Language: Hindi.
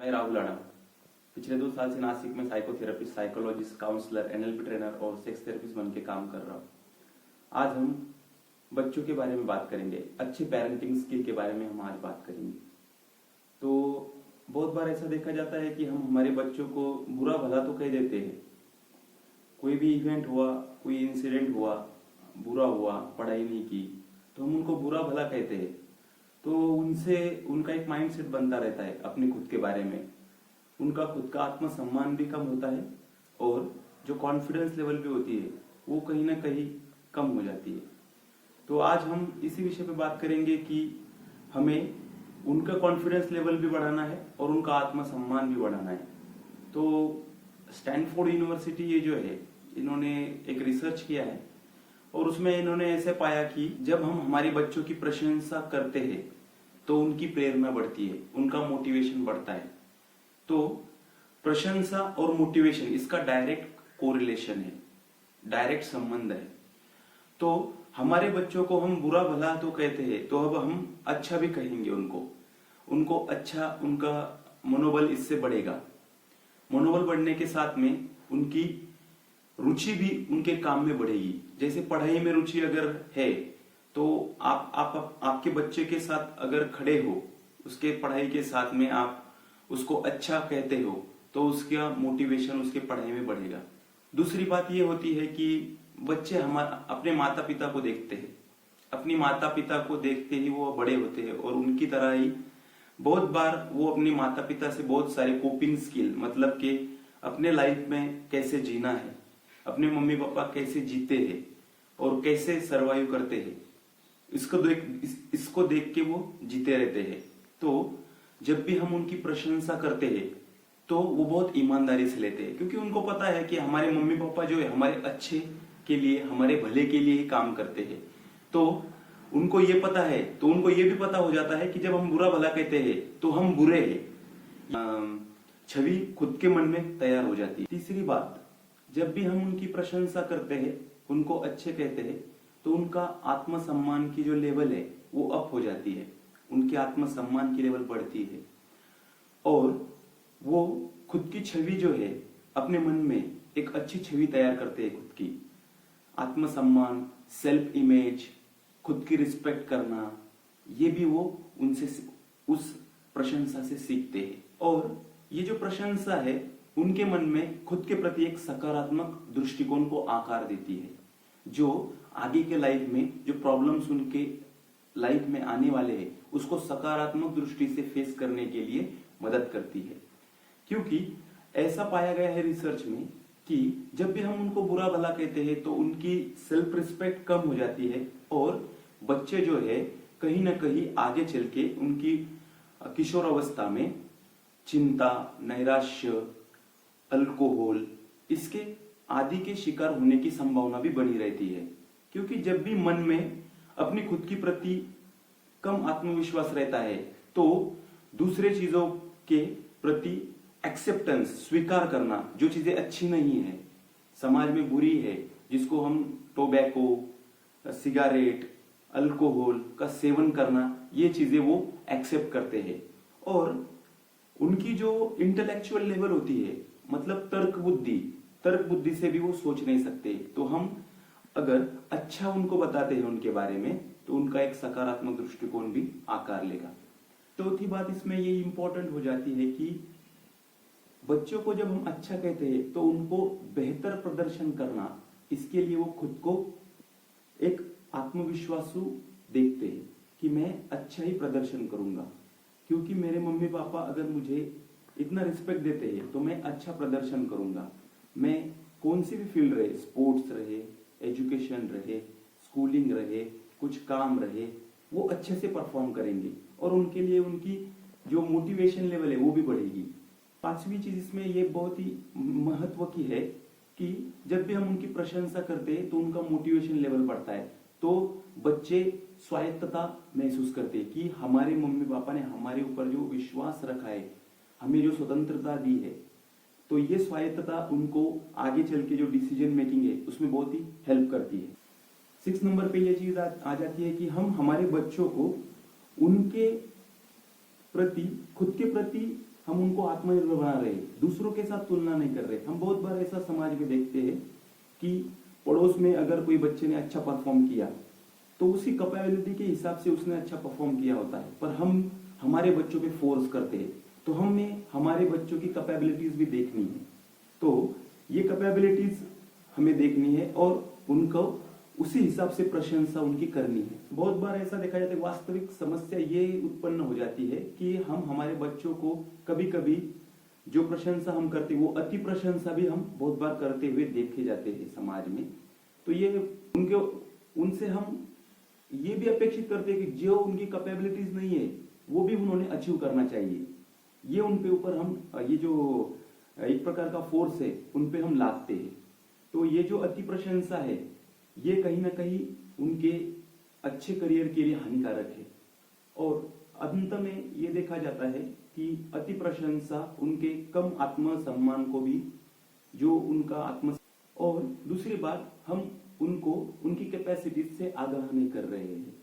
मैं राहुल आडम पिछले 2 साल से नासिक में psychotherapist, psychologist, counsellor, NLP trainer और सेक्स थेरेपिस्ट बन के काम कर रहा हूँ। आज हम बच्चों के बारे में बात करेंगे, अच्छे पेरेंटिंग स्किल के बारे में हम आज बात करेंगे। तो बहुत बार ऐसा देखा जाता है कि हम हमारे बच्चों को बुरा भला तो कह देते हैं। कोई भी इवेंट हुआ, कोई इंसिडेंट हुआ, बुरा हुआ, पढ़ाई नहीं की, तो हम उनको बुरा भला कहते हैं। तो उनसे उनका एक माइंडसेट बनता रहता है अपने खुद के बारे में। उनका खुद का आत्मसम्मान भी कम होता है और जो कॉन्फिडेंस लेवल भी होती है वो कहीं ना कहीं कम हो जाती है। तो आज हम इसी विषय पे बात करेंगे कि हमें उनका कॉन्फिडेंस लेवल भी बढ़ाना है और उनका आत्मसम्मान भी बढ़ाना है। तो स्टैनफोर्ड यूनिवर्सिटी ये जो है, इन्होंने एक रिसर्च किया है और उसमें इन्होंने ऐसे पाया कि जब हम हमारे बच्चों की प्रशंसा करते हैं तो उनकी प्रेरणा बढ़ती है, उनका मोटिवेशन बढ़ता है। तो प्रशंसा और मोटिवेशन, इसका डायरेक्ट कोरिलेशन है, डायरेक्ट संबंध है। तो हमारे बच्चों को हम बुरा भला तो कहते हैं, तो अब हम अच्छा भी कहेंगे उनको अच्छा, उनका मनोबल इससे बढ़ेगा। मनोबल बढ़ने के साथ में उनकी रुचि भी उनके काम में बढ़ेगी। जैसे पढ़ाई में रुचि अगर है तो आप आपके बच्चे के साथ अगर खड़े हो, उसके पढ़ाई के साथ में आप उसको अच्छा कहते हो तो उसका मोटिवेशन उसके पढ़ाई में बढ़ेगा। दूसरी बात ये होती है कि बच्चे अपने माता पिता को देखते हैं, अपनी माता पिता को देखते ही वो बड़े होते हैं और उनकी तरह ही बहुत बार वो अपने माता पिता से बहुत सारे कोपिंग स्किल, मतलब कि अपने लाइफ में कैसे जीना है, अपने मम्मी पापा कैसे जीते हैं और कैसे सरवाइव करते हैं, इसको देख के वो जीते रहते हैं। तो जब भी हम उनकी प्रशंसा करते हैं तो वो बहुत ईमानदारी से लेते हैं, क्योंकि उनको पता है कि हमारे मम्मी पापा जो है हमारे अच्छे के लिए, हमारे भले के लिए ही काम करते हैं। तो उनको ये पता है, तो उनको ये भी पता हो जाता है कि जब हम बुरा भला कहते हैं तो हम बुरे हैं। छवि खुद के मन में तैयार हो जाती है। तीसरी बात, जब भी हम उनकी प्रशंसा करते हैं, उनको अच्छे कहते हैं, तो उनका आत्मसम्मान की जो लेवल है वो अप हो जाती है, उनके आत्मसम्मान की लेवल बढ़ती है और वो खुद की छवि जो है अपने मन में एक अच्छी छवि तैयार करते हैं। खुद की आत्मसम्मान, सेल्फ इमेज, खुद की रिस्पेक्ट करना, ये भी वो उनसे उस प्रशंसा से सीखते हैं। और ये जो प्रशंसा है उनके मन में खुद के प्रति एक सकारात्मक दृष्टिकोण को आकार देती है, जो आगे के लाइफ में जो प्रॉब्लम्स उनके लाइफ में आने वाले हैं उसको सकारात्मक दृष्टि से फेस करने के लिए मदद करती है। क्योंकि ऐसा पाया गया है रिसर्च में कि जब भी हम उनको बुरा भला कहते हैं तो उनकी सेल्फ रिस्पेक्ट कम हो जाती है और बच्चे जो है कहीं ना कहीं आगे चल के उनकी किशोर अवस्था में चिंता, नैराश्य, अल्कोहल, इसके आदि के शिकार होने की संभावना भी बनी रहती है। क्योंकि जब भी मन में अपनी खुद की प्रति कम आत्मविश्वास रहता है तो दूसरे चीजों के प्रति एक्सेप्टेंस, स्वीकार करना, जो चीजें अच्छी नहीं है, समाज में बुरी है, जिसको हम टोबैको, सिगारेट, अल्कोहल का सेवन करना, ये चीजें वो एक्सेप्ट करते हैं। और उनकी जो इंटेलेक्चुअल लेवल होती है, मतलब तर्क बुद्धि से भी वो सोच नहीं सकते। तो हम अगर अच्छा उनको बताते हैं उनके बारे में तो उनका एक सकारात्मक दृष्टिकोण भी आकार लेगा। चौथी बात इसमें ये इंपॉर्टेंट हो जाती है कि बच्चों को जब हम अच्छा कहते हैं तो उनको बेहतर प्रदर्शन करना, इसके लिए वो खुद को एक आत्मविश्वासु देखते हैं कि मैं अच्छा ही प्रदर्शन करूंगा, क्योंकि मेरे मम्मी पापा अगर मुझे इतना रिस्पेक्ट देते हैं तो मैं अच्छा प्रदर्शन करूंगा। मैं कौन सी भी फील्ड रहे, स्पोर्ट्स रहे, एजुकेशन रहे, स्कूलिंग रहे, कुछ काम रहे, वो अच्छे से परफॉर्म करेंगे और उनके लिए उनकी जो मोटिवेशन लेवल है वो भी बढ़ेगी। पांचवी चीज इसमें ये बहुत ही महत्व की है कि जब भी हम उनकी प्रशंसा करते हैं तो उनका मोटिवेशन लेवल बढ़ता है। तो बच्चे स्वायत्तता महसूस करते हैं कि हमारे मम्मी पापा ने हमारे ऊपर जो विश्वास रखा है, हमें जो स्वतंत्रता दी है, तो ये स्वायत्तता उनको आगे चल के जो डिसीजन मेकिंग है उसमें बहुत ही हेल्प करती है। 6 नंबर पे ये चीज आ जाती है कि हम हमारे बच्चों को उनके प्रति, खुद के प्रति हम उनको आत्मनिर्भर बना रहे हैं, दूसरों के साथ तुलना नहीं कर रहे। हम बहुत बार ऐसा समाज में देखते हैं कि पड़ोस में अगर कोई बच्चे ने अच्छा परफॉर्म किया तो उसकी कैपेबिलिटी के हिसाब से उसने अच्छा परफॉर्म किया होता है, पर हम हमारे बच्चों पे फोर्स करते हैं। तो हमें हमारे बच्चों की कैपेबिलिटीज भी देखनी है, तो ये कैपेबिलिटीज हमें देखनी है और उनको उसी हिसाब से प्रशंसा उनकी करनी है। बहुत बार ऐसा देखा जाता है, वास्तविक समस्या ये उत्पन्न हो जाती है कि हम हमारे बच्चों को कभी कभी जो प्रशंसा हम करते हैं वो अति प्रशंसा भी हम बहुत बार करते हुए देखे जाते हैं समाज में। तो ये उनसे हम ये भी अपेक्षित करते हैं कि जो उनकी कैपेबिलिटीज नहीं है वो भी उन्होंने अचीव करना चाहिए। ये उनके ऊपर हम ये जो एक प्रकार का फोर्स है उन पे हम लादते हैं। तो ये जो अति प्रशंसा है ये कहीं ना कहीं उनके अच्छे करियर के लिए हानिकारक है। और अंत में ये देखा जाता है कि अति प्रशंसा उनके कम आत्मसम्मान को भी, जो उनका आत्म, और दूसरी बात हम उनको उनकी कैपेसिटी से आगाह नहीं कर रहे हैं।